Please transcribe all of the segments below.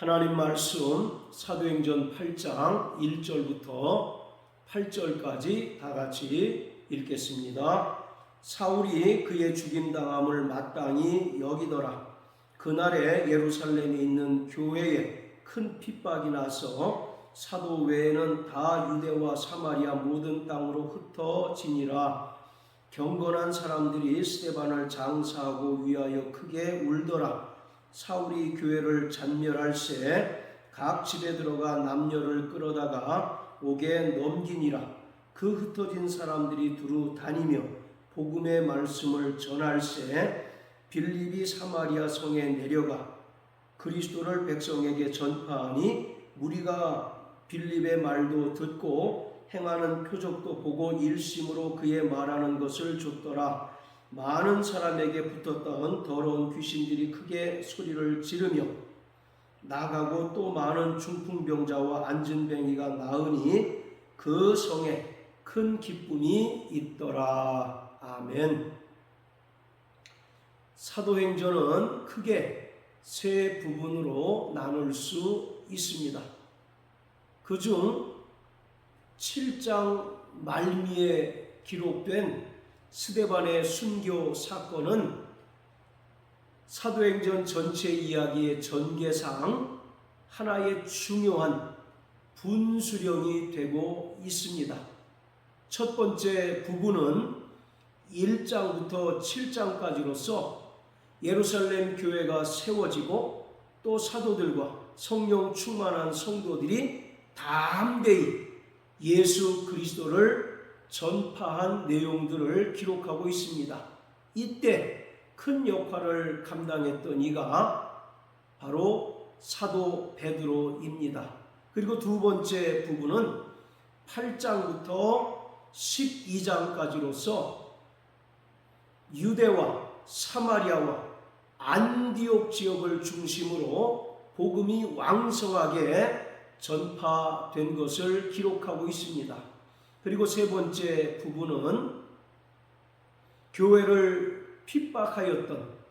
하나님 말씀 사도행전 8장 1절부터 8절까지 다 같이 읽겠습니다. 사울이 그의 죽임당함을 마땅히 여기더라. 그날에 예루살렘에 있는 교회에 큰 핍박이 나서 사도 외에는 다 유대와 사마리아 모든 땅으로 흩어지니라. 경건한 사람들이 스데반을 장사하고 위하여 크게 울더라. 사울이 교회를 잔멸할새 각 집에 들어가 남녀를 끌어다가 옥에 넘기니라. 그 흩어진 사람들이 두루 다니며 복음의 말씀을 전할새 빌립이 사마리아 성에 내려가 그리스도를 백성에게 전파하니 무리가 빌립의 말도 듣고 행하는 표적도 보고 일심으로 그의 말하는 것을 좇더라. 많은 사람에게 붙었던 더러운 귀신들이 크게 소리를 지르며 나가고 또 많은 중풍병자와 안진뱅이가 나으니 그 성에 큰 기쁨이 있더라. 아멘. 사도행전은 크게 세 부분으로 나눌 수 있습니다. 그중 7장 말미에 기록된 스데반의 순교 사건은 사도행전 전체 이야기의 전개상 하나의 중요한 분수령이 되고 있습니다. 첫 번째 부분은 1장부터 7장까지로서 예루살렘 교회가 세워지고 또 사도들과 성령 충만한 성도들이 담대히 예수 그리스도를 전파한 내용들을 기록하고 있습니다. 이때 큰 역할을 감당했던 이가 바로 사도 베드로입니다. 그리고 두 번째 부분은 8장부터 12장까지로서 유대와 사마리아와 안디옥 지역을 중심으로 복음이 왕성하게 전파된 것을 기록하고 있습니다. 그리고 세 번째 부분은 교회를 핍박하였던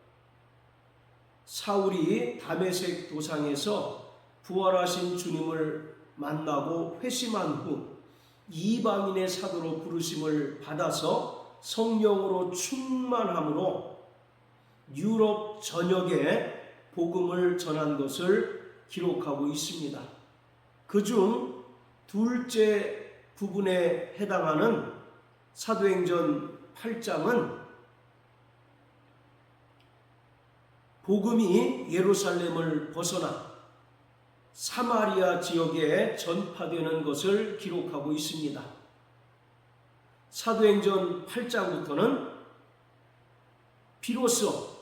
사울이 다메섹 도상에서 부활하신 주님을 만나고 회심한 후 이방인의 사도로 부르심을 받아서 성령으로 충만함으로 유럽 전역에 복음을 전한 것을 기록하고 있습니다. 그중 둘째 부분에 해당하는 사도행전 8장은 복음이 예루살렘을 벗어나 사마리아 지역에 전파되는 것을 기록하고 있습니다. 사도행전 8장부터는 비로소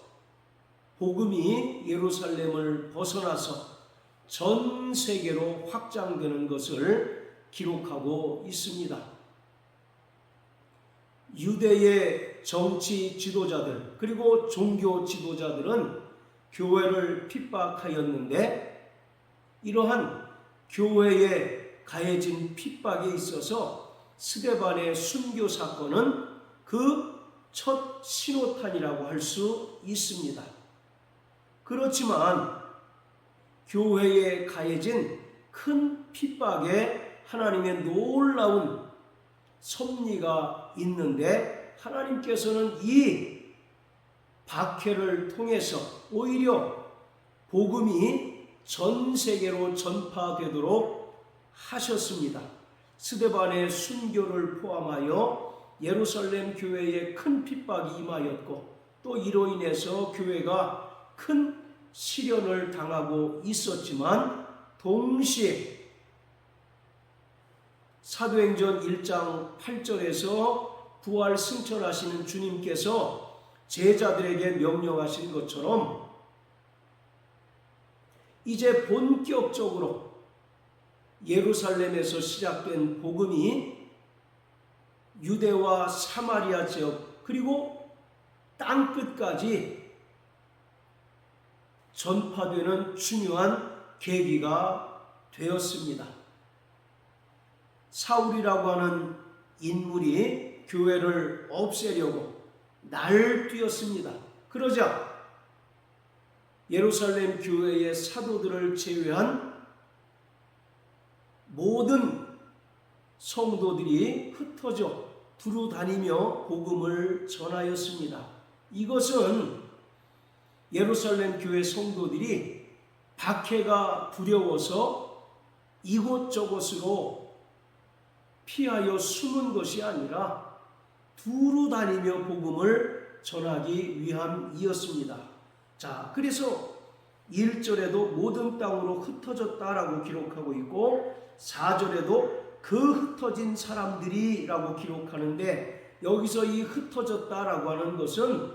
복음이 예루살렘을 벗어나서 전 세계로 확장되는 것을 기록하고 있습니다. 유대의 정치 지도자들 그리고 종교 지도자들은 교회를 핍박하였는데 이러한 교회에 가해진 핍박에 있어서 스데반의 순교 사건은 그 첫 신호탄이라고 할 수 있습니다. 그렇지만 교회에 가해진 큰 핍박에 하나님의 놀라운 섭리가 있는데 하나님께서는 이 박해를 통해서 오히려 복음이 전 세계로 전파되도록 하셨습니다. 스데반의 순교를 포함하여 예루살렘 교회에 큰 핍박이 임하였고 또 이로 인해서 교회가 큰 시련을 당하고 있었지만 동시에 사도행전 1장 8절에서 부활 승천하시는 주님께서 제자들에게 명령하신 것처럼 이제 본격적으로 예루살렘에서 시작된 복음이 유대와 사마리아 지역 그리고 땅끝까지 전파되는 중요한 계기가 되었습니다. 사울이라고 하는 인물이 교회를 없애려고 날뛰었습니다. 그러자 예루살렘 교회의 사도들을 제외한 모든 성도들이 흩어져 두루 다니며 복음을 전하였습니다. 이것은 예루살렘 교회 성도들이 박해가 두려워서 이곳저곳으로 피하여 숨은 것이 아니라 두루 다니며 복음을 전하기 위함이었습니다. 자, 그래서 1절에도 모든 땅으로 흩어졌다라고 기록하고 있고 4절에도 그 흩어진 사람들이라고 기록하는데, 여기서 이 흩어졌다라고 하는 것은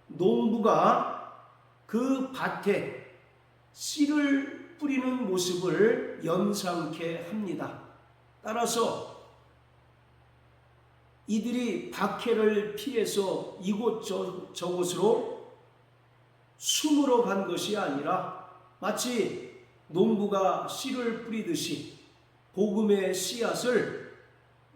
농부가 그 밭에 씨를 뿌리는 모습을 연상케 합니다. 따라서 이들이 박해를 피해서 이곳저곳으로 숨으러 간 것이 아니라 마치 농부가 씨를 뿌리듯이 복음의 씨앗을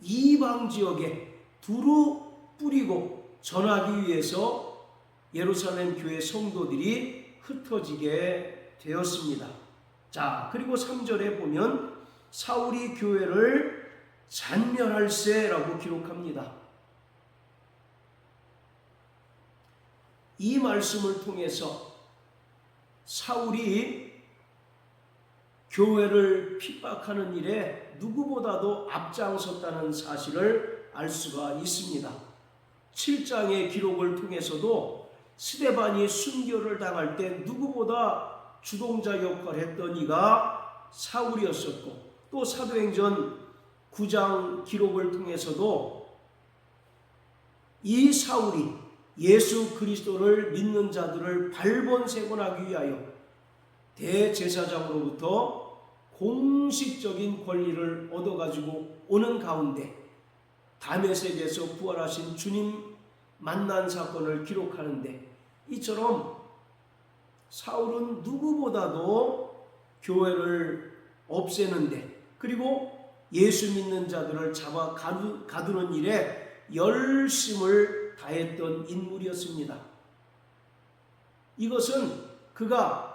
이방 지역에 두루 뿌리고 전하기 위해서 예루살렘 교회 성도들이 흩어지게 되었습니다. 자, 그리고 3절에 보면 사울이 교회를 잔멸할세라고 기록합니다. 이 말씀을 통해서 사울이 교회를 핍박하는 일에 누구보다도 앞장섰다는 사실을 알 수가 있습니다. 7장의 기록을 통해서도 스데반이 순교를 당할 때 누구보다 주동자 역할을 했던 이가 사울이었었고, 또 사도행전 9장 기록을 통해서도 이 사울이 예수 그리스도를 믿는 자들을 발본세곤하기 위하여 대제사장으로부터 공식적인 권리를 얻어가지고 오는 가운데 다메섹에서 부활하신 주님 만난 사건을 기록하는데, 이처럼 사울은 누구보다도 교회를 없애는데, 그리고 예수 믿는 자들을 잡아 가두는 일에 열심을 다했던 인물이었습니다. 이것은 그가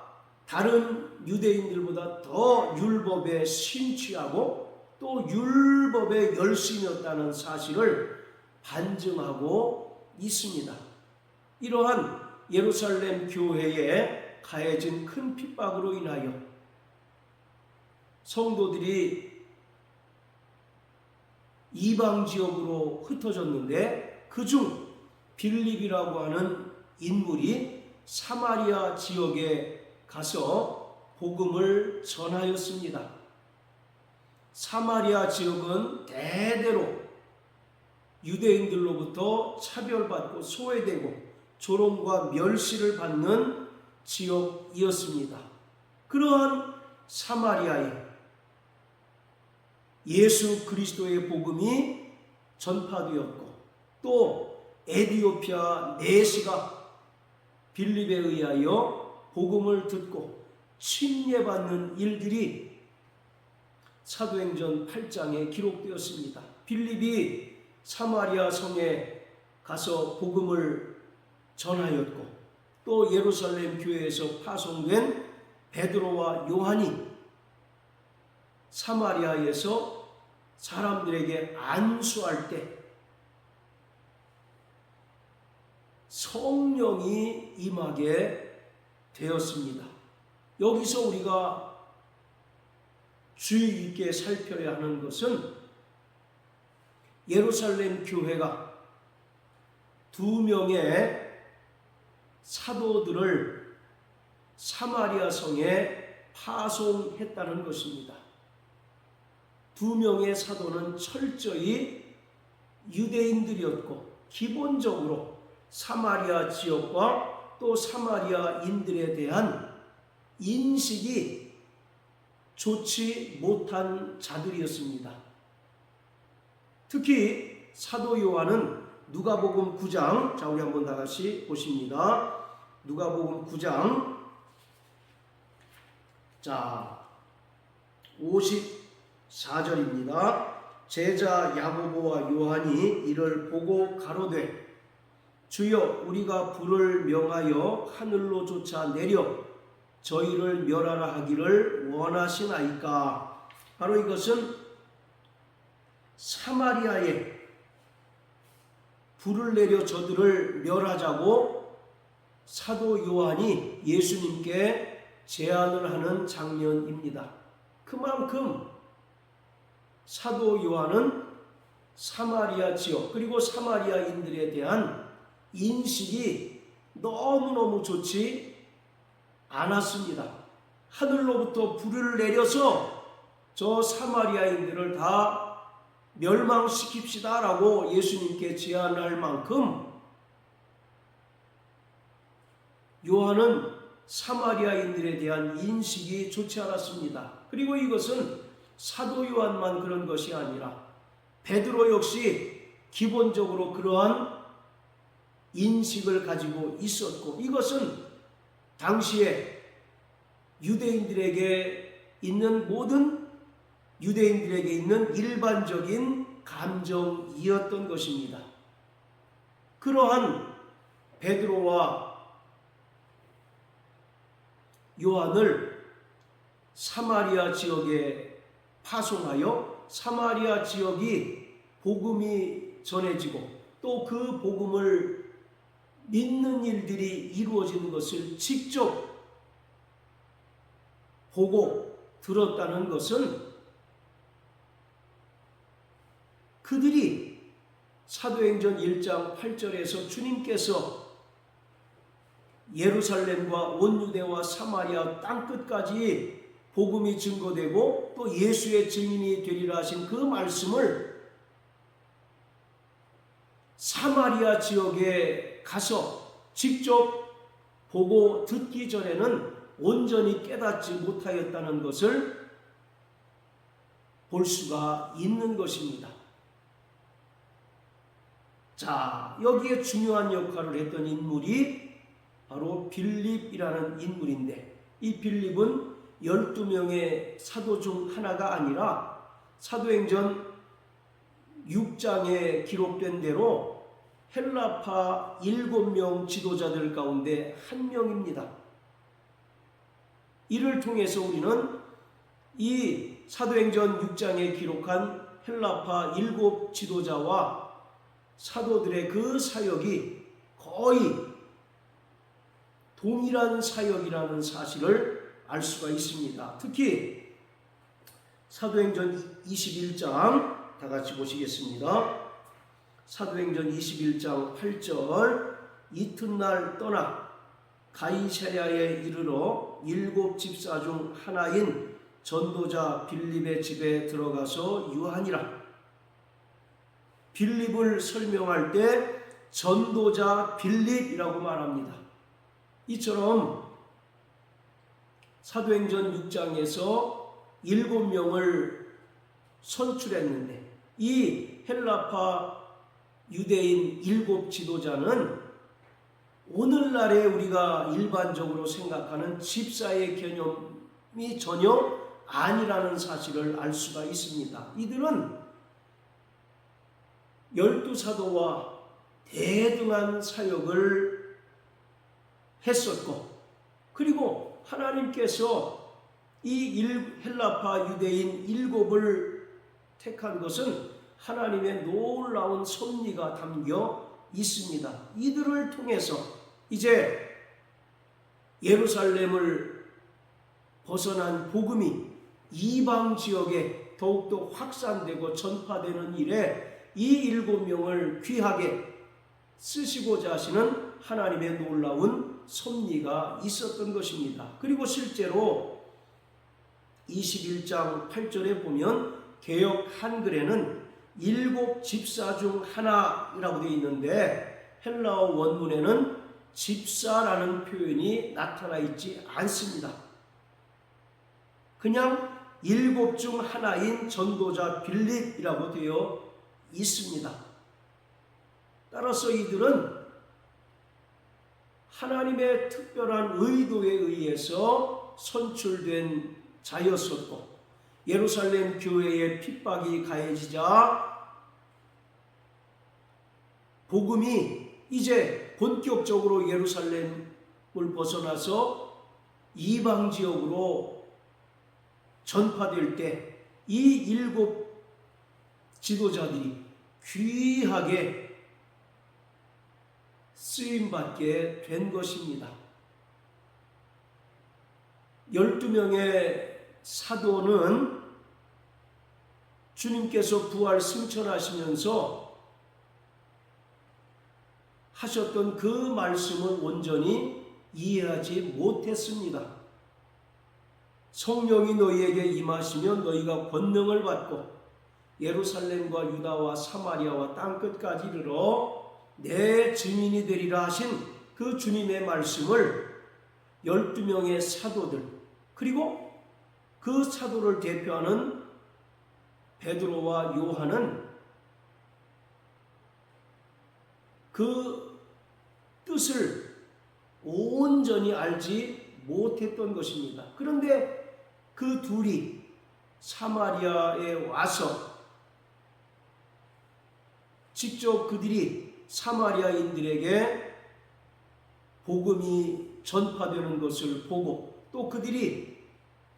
다른 유대인들보다 더 율법에 심취하고 또 율법에 열심이었다는 사실을 반증하고 있습니다. 이러한 예루살렘 교회에 가해진 큰 핍박으로 인하여 성도들이 이방 지역으로 흩어졌는데, 그중 빌립이라고 하는 인물이 사마리아 지역에 가서 복음을 전하였습니다. 사마리아 지역은 대대로 유대인들로부터 차별받고 소외되고 조롱과 멸시를 받는 지역이었습니다. 그러한 사마리아에 예수 그리스도의 복음이 전파되었고, 또 에디오피아 내시가 빌립에 의하여 복음을 듣고 침례받는 일들이 사도행전 8장에 기록되었습니다. 빌립이 사마리아 성에 가서 복음을 전하였고, 또 예루살렘 교회에서 파송된 베드로와 요한이 사마리아에서 사람들에게 안수할 때 성령이 임하게 되었습니다. 여기서 우리가 주의 깊게 살펴야 하는 것은 예루살렘 교회가 2명의 사도들을 사마리아 성에 파송했다는 것입니다. 2명의 사도는 철저히 유대인들이었고, 기본적으로 사마리아 지역과 또 사마리아인들에 대한 인식이 좋지 못한 자들이었습니다. 특히 사도 요한은 누가복음 9장, 자 우리 한번 다 같이 보십니다. 누가복음 9장, 자 54절입니다. 제자 야고보와 요한이 이를 보고 가로되 주여 우리가 불을 명하여 하늘로조차 내려 저희를 멸하라 하기를 원하시나이까. 바로 이것은 사마리아에 불을 내려 저들을 멸하자고 사도 요한이 예수님께 제안을 하는 장면입니다. 그만큼 사도 요한은 사마리아 지역 그리고 사마리아인들에 대한 인식이 너무너무 좋지 않았습니다. 하늘로부터 불을 내려서 저 사마리아인들을 다 멸망시킵시다 라고 예수님께 제안할 만큼 요한은 사마리아인들에 대한 인식이 좋지 않았습니다. 그리고 이것은 사도 요한만 그런 것이 아니라 베드로 역시 기본적으로 그러한 인식을 가지고 있었고, 이것은 당시에 유대인들에게 있는 모든 유대인들에게 있는 일반적인 감정이었던 것입니다. 그러한 베드로와 요한을 사마리아 지역에 파송하여 사마리아 지역이 복음이 전해지고 또 그 복음을 믿는 일들이 이루어지는 것을 직접 보고 들었다는 것은 그들이 사도행전 1장 8절에서 주님께서 예루살렘과 온 유대와 사마리아 땅끝까지 복음이 증거되고 또 예수의 증인이 되리라 하신 그 말씀을 사마리아 지역에 가서 직접 보고 듣기 전에는 온전히 깨닫지 못하였다는 것을 볼 수가 있는 것입니다. 자, 여기에 중요한 역할을 했던 인물이 바로 빌립이라는 인물인데, 이 빌립은 12명의 사도 중 하나가 아니라 사도행전 6장에 기록된 대로 헬라파 7명 지도자들 가운데 한 명입니다. 이를 통해서 우리는 이 사도행전 6장에 기록한 헬라파 7 지도자와 사도들의 그 사역이 거의 동일한 사역이라는 사실을 알 수가 있습니다. 특히 사도행전 21장 다 같이 보시겠습니다. 사도행전 21장 8절, 이튿날 떠나 가이사랴에 이르러 7 집사 중 하나인 전도자 빌립의 집에 들어가서 유하니라. 빌립을 설명할 때 전도자 빌립이라고 말합니다. 이처럼 사도행전 6장에서 7명을 선출했는데 이 헬라파 유대인 7 지도자는 오늘날에 우리가 일반적으로 생각하는 집사의 개념이 전혀 아니라는 사실을 알 수가 있습니다. 이들은 12사도와 대등한 사역을 했었고, 그리고 하나님께서 이 헬라파 유대인 7을 택한 것은 하나님의 놀라운 섭리가 담겨 있습니다. 이들을 통해서 이제 예루살렘을 벗어난 복음이 이방 지역에 더욱더 확산되고 전파되는 일에 이 7명을 귀하게 쓰시고자 하시는 하나님의 놀라운 섭리가 있었던 것입니다. 그리고 실제로 21장 8절에 보면 개역 한글에는 7 집사 중 하나라고 되어 있는데 헬라어 원문에는 집사라는 표현이 나타나 있지 않습니다. 그냥 7 중 하나인 전도자 빌립이라고 되어 있습니다. 따라서 이들은 하나님의 특별한 의도에 의해서 선출된 자였었고, 예루살렘 교회의 핍박이 가해지자 복음이 이제 본격적으로 예루살렘을 벗어나서 이방 지역으로 전파될 때 이 일곱 지도자들이 귀하게 쓰임받게 된 것입니다. 12명의 사도는 주님께서 부활 승천하시면서 하셨던 그 말씀을 온전히 이해하지 못했습니다. 성령이 너희에게 임하시면 너희가 권능을 받고 예루살렘과 유다와 사마리아와 땅끝까지 이르러 내 증인이 되리라 하신 그 주님의 말씀을 12명의 사도들, 그리고 그 사도를 대표하는 베드로와 요한은 그 뜻을 온전히 알지 못했던 것입니다. 그런데 그 둘이 사마리아에 와서 직접 그들이 사마리아인들에게 복음이 전파되는 것을 보고 또 그들이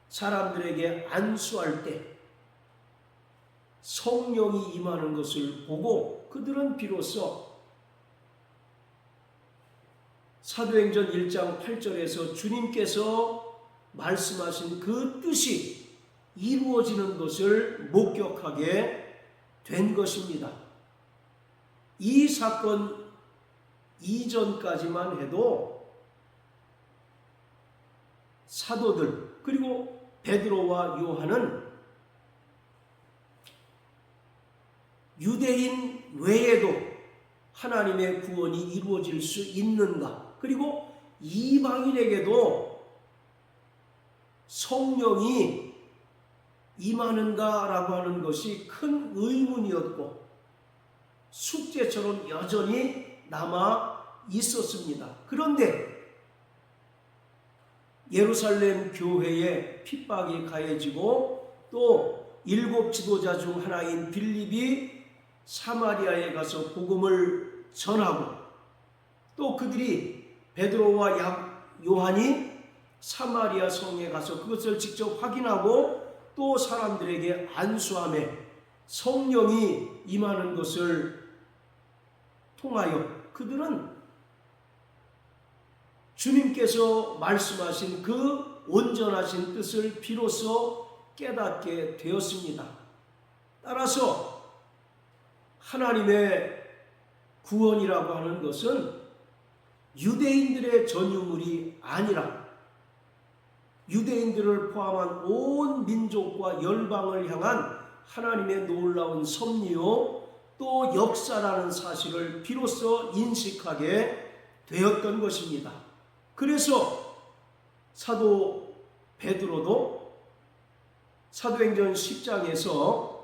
사람들에게 안수할 때 성령이 임하는 것을 보고 그들은 비로소 사도행전 1장 8절에서 주님께서 말씀하신 그 뜻이 이루어지는 것을 목격하게 된 것입니다. 이 사건 이전까지만 해도 사도들 그리고 베드로와 요한은 유대인 외에도 하나님의 구원이 이루어질 수 있는가, 그리고 이방인에게도 성령이 임하는가라고 하는 것이 큰 의문이었고 숙제처럼 여전히 남아 있었습니다. 그런데 예루살렘 교회에 핍박이 가해지고 또 일곱 지도자 중 하나인 빌립이 사마리아에 가서 복음을 전하고 또 그들이 베드로와 요한이 사마리아 성에 가서 그것을 직접 확인하고 또 사람들에게 안수하며 성령이 임하는 것을 통하여 그들은 주님께서 말씀하신 그 온전하신 뜻을 비로소 깨닫게 되었습니다. 따라서 하나님의 구원이라고 하는 것은 유대인들의 전유물이 아니라 유대인들을 포함한 온 민족과 열방을 향한 하나님의 놀라운 섭리요 또 역사라는 사실을 비로소 인식하게 되었던 것입니다. 그래서 사도 베드로도 사도행전 10장에서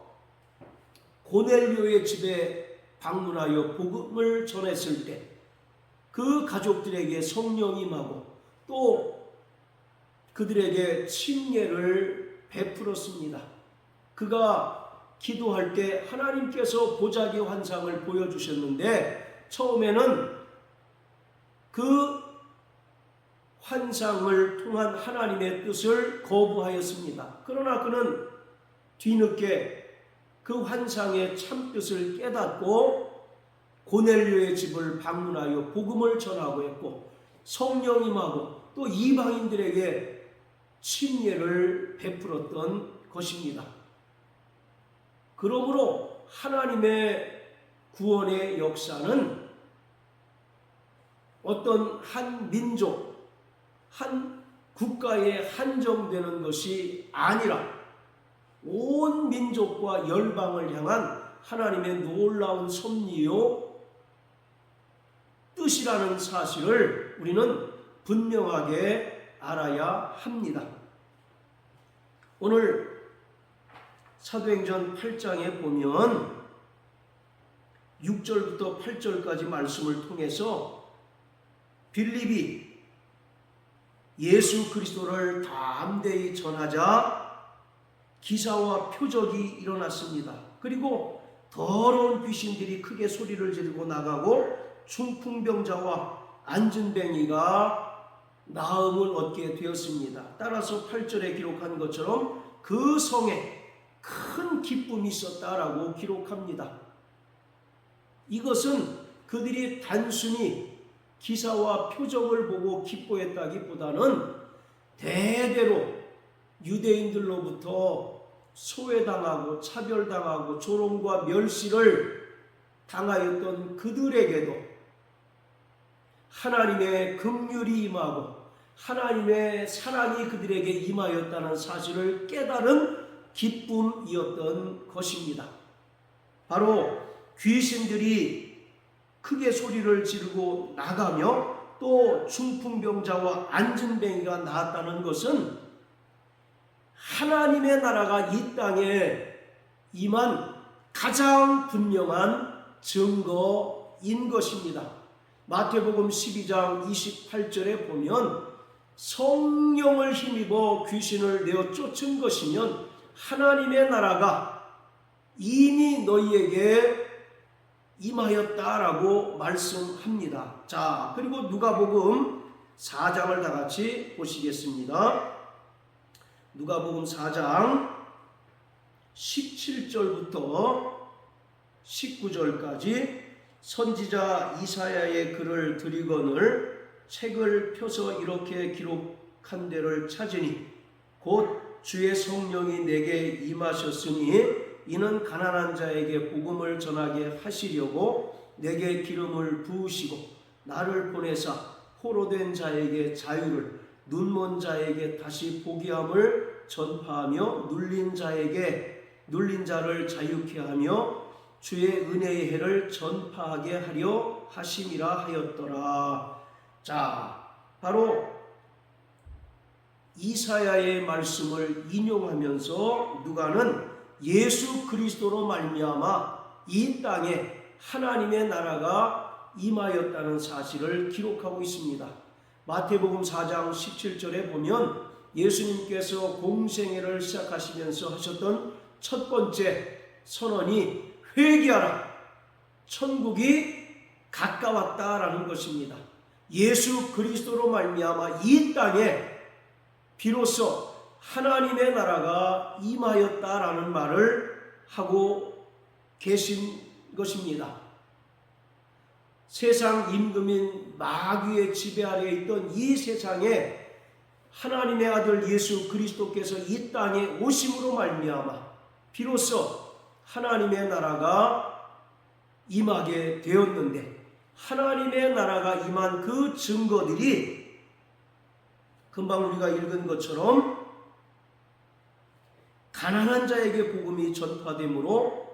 고넬료의 집에 방문하여 복음을 전했을 때 그 가족들에게 성령이 임하고 또 그들에게 침례를 베풀었습니다. 그가 기도할 때 하나님께서 보자기 환상을 보여주셨는데 처음에는 그 환상을 통한 하나님의 뜻을 거부하였습니다. 그러나 그는 뒤늦게 그 환상의 참뜻을 깨닫고 고넬료의 집을 방문하여 복음을 전하고 했고 성령 임하고 또 이방인들에게 침례를 베풀었던 것입니다. 그러므로 하나님의 구원의 역사는 어떤 한 민족, 한 국가에 한정되는 것이 아니라 온 민족과 열방을 향한 하나님의 놀라운 섭리요 뜻이라는 사실을 우리는 분명하게 알아야 합니다. 오늘 사도행전 8장에 보면 6절부터 8절까지 말씀을 통해서 빌립이 예수 그리스도를 담대히 전하자 기사와 표적이 일어났습니다. 그리고 더러운 귀신들이 크게 소리를 지르고 나가고 중풍병자와 안진뱅이가 나음을 얻게 되었습니다. 따라서 8절에 기록한 것처럼 그 성에 큰 기쁨이 있었다라고 기록합니다. 이것은 그들이 단순히 기사와 표적을 보고 기뻐했다기보다는 대대로 유대인들로부터 소외당하고 차별당하고 조롱과 멸시를 당하였던 그들에게도 하나님의 긍휼이 임하고 하나님의 사랑이 그들에게 임하였다는 사실을 깨달은 기쁨이었던 것입니다. 바로 귀신들이 크게 소리를 지르고 나가며 또 중풍병자와 안진뱅이가 나았다는 것은 하나님의 나라가 이 땅에 임한 가장 분명한 증거인 것입니다. 마태복음 12장 28절에 보면 성령을 힘입어 귀신을 내어 쫓은 것이면 하나님의 나라가 이미 너희에게 임하였다라고 말씀합니다. 자, 그리고 누가복음 4장을 다 같이 보시겠습니다. 누가복음 4장 17절부터 19절까지 선지자 이사야의 글을 들이거늘 책을 펴서 이렇게 기록한 데를 찾으니 곧 주의 성령이 내게 임하셨으니 이는 가난한 자에게 복음을 전하게 하시려고 내게 기름을 부으시고 나를 보내사 포로된 자에게 자유를 눈먼 자에게 다시 보기함을 전파하며 눌린 자를 자유케 하며 주의 은혜의 해를 전파하게 하려 하심이라 하였더라. 자, 바로 이사야의 말씀을 인용하면서 누가는 예수 그리스도로 말미암아 이 땅에 하나님의 나라가 임하였다는 사실을 기록하고 있습니다. 마태복음 4장 17절에 보면 예수님께서 공생애를 시작하시면서 하셨던 첫 번째 선언이 회개하라, 천국이 가까웠다라는 것입니다. 예수 그리스도로 말미암아 이 땅에 비로소 하나님의 나라가 임하였다라는 말을 하고 계신 것입니다. 세상 임금인 마귀의 지배 아래에 있던 이 세상에 하나님의 아들 예수 그리스도께서 이 땅에 오심으로 말미암아 비로소 하나님의 나라가 임하게 되었는데, 하나님의 나라가 임한 그 증거들이 금방 우리가 읽은 것처럼 가난한 자에게 복음이 전파되므로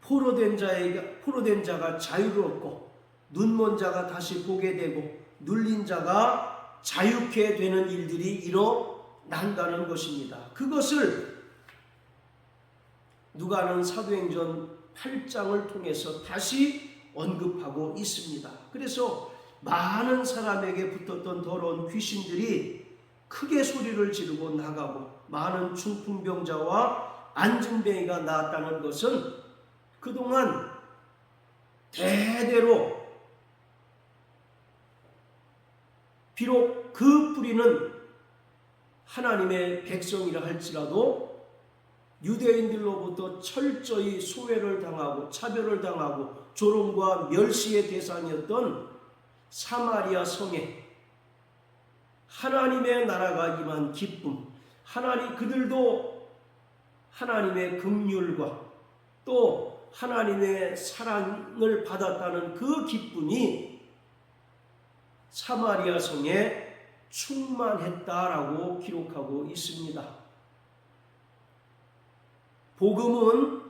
포로된 자가 자유를 얻고 눈먼 자가 다시 보게 되고 눌린 자가 자유케 되는 일들이 일어난다는 것입니다. 그것을 누가는 사도행전 8장을 통해서 다시 언급하고 있습니다. 그래서 많은 사람에게 붙었던 더러운 귀신들이 크게 소리를 지르고 나가고 많은 중풍병자와 안진뱅이가 나았다는 것은 그동안 대대로 비록 그 뿌리는 하나님의 백성이라 할지라도 유대인들로부터 철저히 소외를 당하고 차별을 당하고 조롱과 멸시의 대상이었던 사마리아 성에 하나님의 나라가 임한 기쁨, 그들도 하나님의 긍휼과 또 하나님의 사랑을 받았다는 그 기쁨이 사마리아 성에 충만했다라고 기록하고 있습니다. 복음은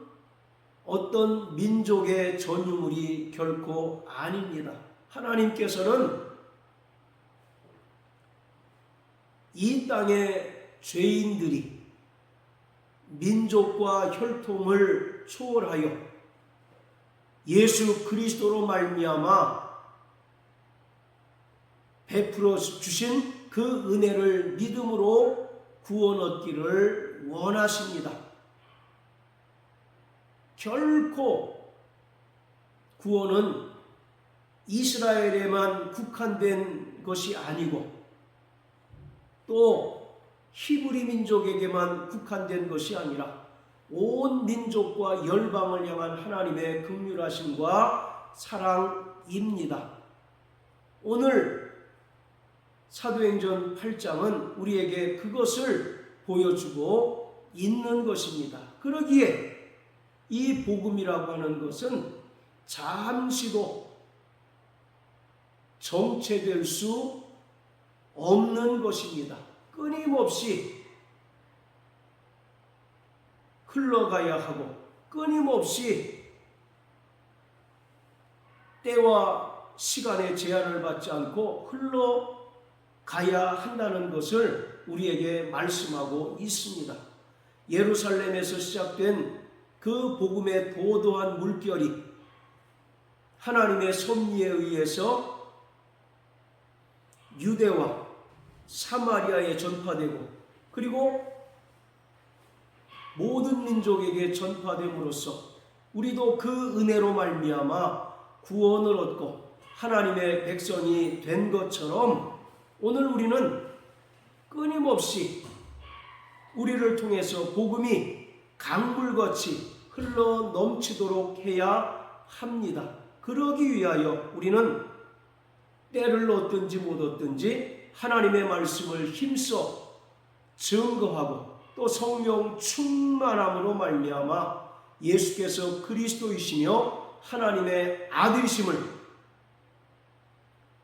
어떤 민족의 전유물이 결코 아닙니다. 하나님께서는 이 땅의 죄인들이 민족과 혈통을 초월하여 예수 그리스도로 말미암아 베풀어 주신 그 은혜를 믿음으로 구원 얻기를 원하십니다. 결코 구원은 이스라엘에만 국한된 것이 아니고 또 히브리 민족에게만 국한된 것이 아니라 온 민족과 열방을 향한 하나님의 긍휼하심과 사랑입니다. 오늘 사도행전 8장은 우리에게 그것을 보여주고 있는 것입니다. 그러기에 이 복음이라고 하는 것은 잠시도 정체될 수 없는 것입니다. 끊임없이 흘러가야 하고 끊임없이 때와 시간의 제한을 받지 않고 흘러가야 한다는 것을 우리에게 말씀하고 있습니다. 예루살렘에서 시작된 그 복음의 도도한 물결이 하나님의 섭리에 의해서 유대와 사마리아에 전파되고 그리고 모든 민족에게 전파됨으로써 우리도 그 은혜로 말미암아 구원을 얻고 하나님의 백성이 된 것처럼 오늘 우리는 끊임없이 우리를 통해서 복음이 강물같이 흘러 넘치도록 해야 합니다. 그러기 위하여 우리는 때를 얻든지 못 얻든지 하나님의 말씀을 힘써 증거하고 또 성령 충만함으로 말미암아 예수께서 그리스도이시며 하나님의 아들이심을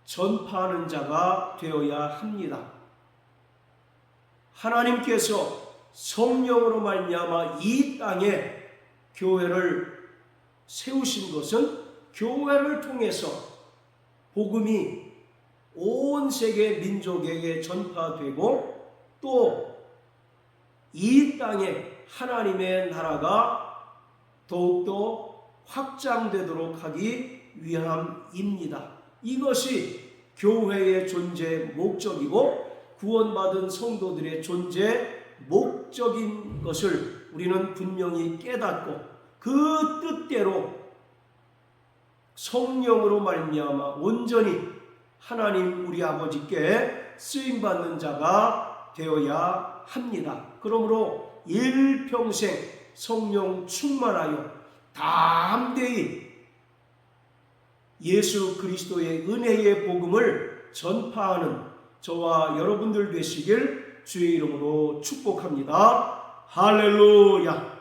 전파하는 자가 되어야 합니다. 하나님께서 성령으로 말미암아 이 땅에 교회를 세우신 것은 교회를 통해서 복음이 온 세계 민족에게 전파되고 또 이 땅에 하나님의 나라가 더욱더 확장되도록 하기 위함입니다. 이것이 교회의 존재 목적이고 구원받은 성도들의 존재 목적인 것을 우리는 분명히 깨닫고 그 뜻대로 성령으로 말미암아 온전히 하나님 우리 아버지께 쓰임받는 자가 되어야 합니다. 그러므로 일평생 성령 충만하여 담대히 예수 그리스도의 은혜의 복음을 전파하는 저와 여러분들 되시길 주의 이름으로 축복합니다. 할렐루야.